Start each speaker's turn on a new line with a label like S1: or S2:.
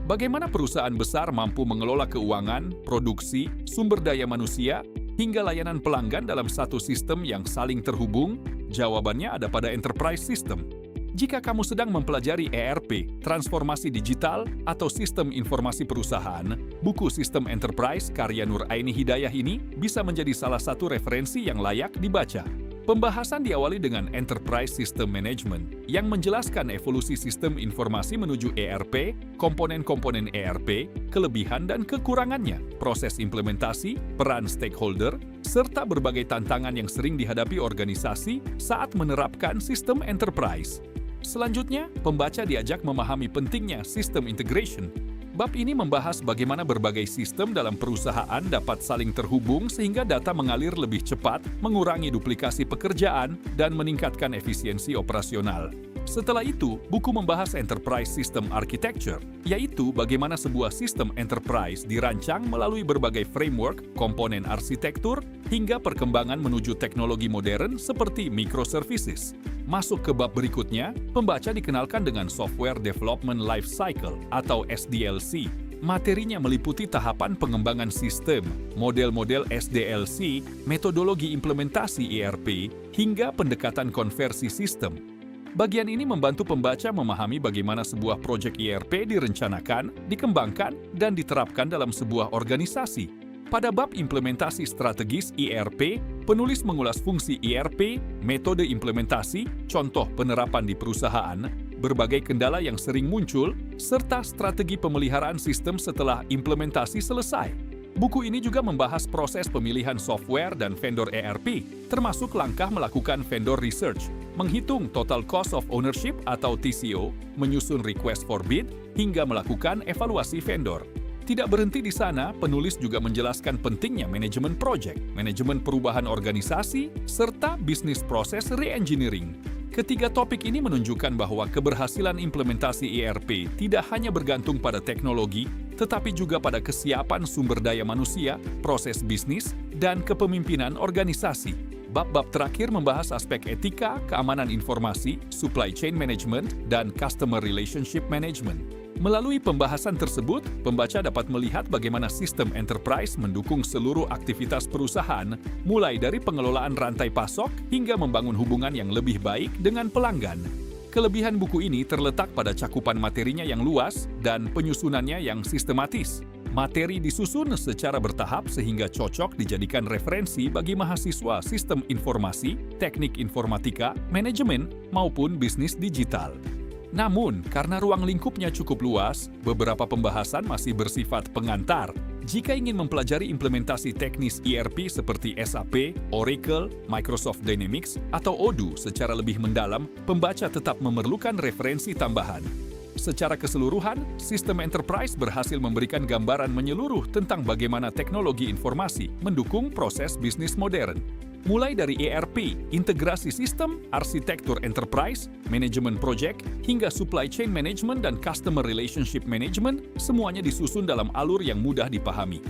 S1: Bagaimana perusahaan besar mampu mengelola keuangan, produksi, sumber daya manusia, hingga layanan pelanggan dalam satu sistem yang saling terhubung? Jawabannya ada pada enterprise system. Jika kamu sedang mempelajari ERP, transformasi digital, atau sistem informasi perusahaan, buku Sistem Enterprise karya Nur Aini Hidayah ini bisa menjadi salah satu referensi yang layak dibaca. Pembahasan diawali dengan Enterprise System Management yang menjelaskan evolusi sistem informasi menuju ERP, komponen-komponen ERP, kelebihan dan kekurangannya, proses implementasi, peran stakeholder, serta berbagai tantangan yang sering dihadapi organisasi saat menerapkan sistem enterprise. Selanjutnya, pembaca diajak memahami pentingnya sistem integration. Bab ini membahas bagaimana berbagai sistem dalam perusahaan dapat saling terhubung sehingga data mengalir lebih cepat, mengurangi duplikasi pekerjaan, dan meningkatkan efisiensi operasional. Setelah itu, buku membahas Enterprise System Architecture, yaitu bagaimana sebuah sistem enterprise dirancang melalui berbagai framework, komponen arsitektur, hingga perkembangan menuju teknologi modern seperti microservices. Masuk ke bab berikutnya, pembaca dikenalkan dengan Software Development Life Cycle atau SDLC. Materinya meliputi tahapan pengembangan sistem, model-model SDLC, metodologi implementasi ERP, hingga pendekatan konversi sistem. Bagian ini membantu pembaca memahami bagaimana sebuah proyek ERP direncanakan, dikembangkan, dan diterapkan dalam sebuah organisasi. Pada bab implementasi strategis ERP, penulis mengulas fungsi ERP, metode implementasi, contoh penerapan di perusahaan, berbagai kendala yang sering muncul, serta strategi pemeliharaan sistem setelah implementasi selesai. Buku ini juga membahas proses pemilihan software dan vendor ERP, termasuk langkah melakukan vendor research, menghitung total cost of ownership atau TCO, menyusun request for bid, hingga melakukan evaluasi vendor. Tidak berhenti di sana, penulis juga menjelaskan pentingnya manajemen project, manajemen perubahan organisasi, serta bisnis proses re-engineering. Ketiga topik ini menunjukkan bahwa keberhasilan implementasi ERP tidak hanya bergantung pada teknologi, tetapi juga pada kesiapan sumber daya manusia, proses bisnis, dan kepemimpinan organisasi. Bab-bab terakhir membahas aspek etika, keamanan informasi, supply chain management, dan customer relationship management. Melalui pembahasan tersebut, pembaca dapat melihat bagaimana sistem enterprise mendukung seluruh aktivitas perusahaan, mulai dari pengelolaan rantai pasok hingga membangun hubungan yang lebih baik dengan pelanggan. Kelebihan buku ini terletak pada cakupan materinya yang luas dan penyusunannya yang sistematis. Materi disusun secara bertahap sehingga cocok dijadikan referensi bagi mahasiswa sistem informasi, teknik informatika, manajemen, maupun bisnis digital. Namun, karena ruang lingkupnya cukup luas, beberapa pembahasan masih bersifat pengantar. Jika ingin mempelajari implementasi teknis ERP seperti SAP, Oracle, Microsoft Dynamics, atau Odoo secara lebih mendalam, pembaca tetap memerlukan referensi tambahan. Secara keseluruhan, sistem enterprise berhasil memberikan gambaran menyeluruh tentang bagaimana teknologi informasi mendukung proses bisnis modern. Mulai dari ERP, integrasi sistem, arsitektur enterprise, manajemen project, hingga supply chain management dan customer relationship management, semuanya disusun dalam alur yang mudah dipahami.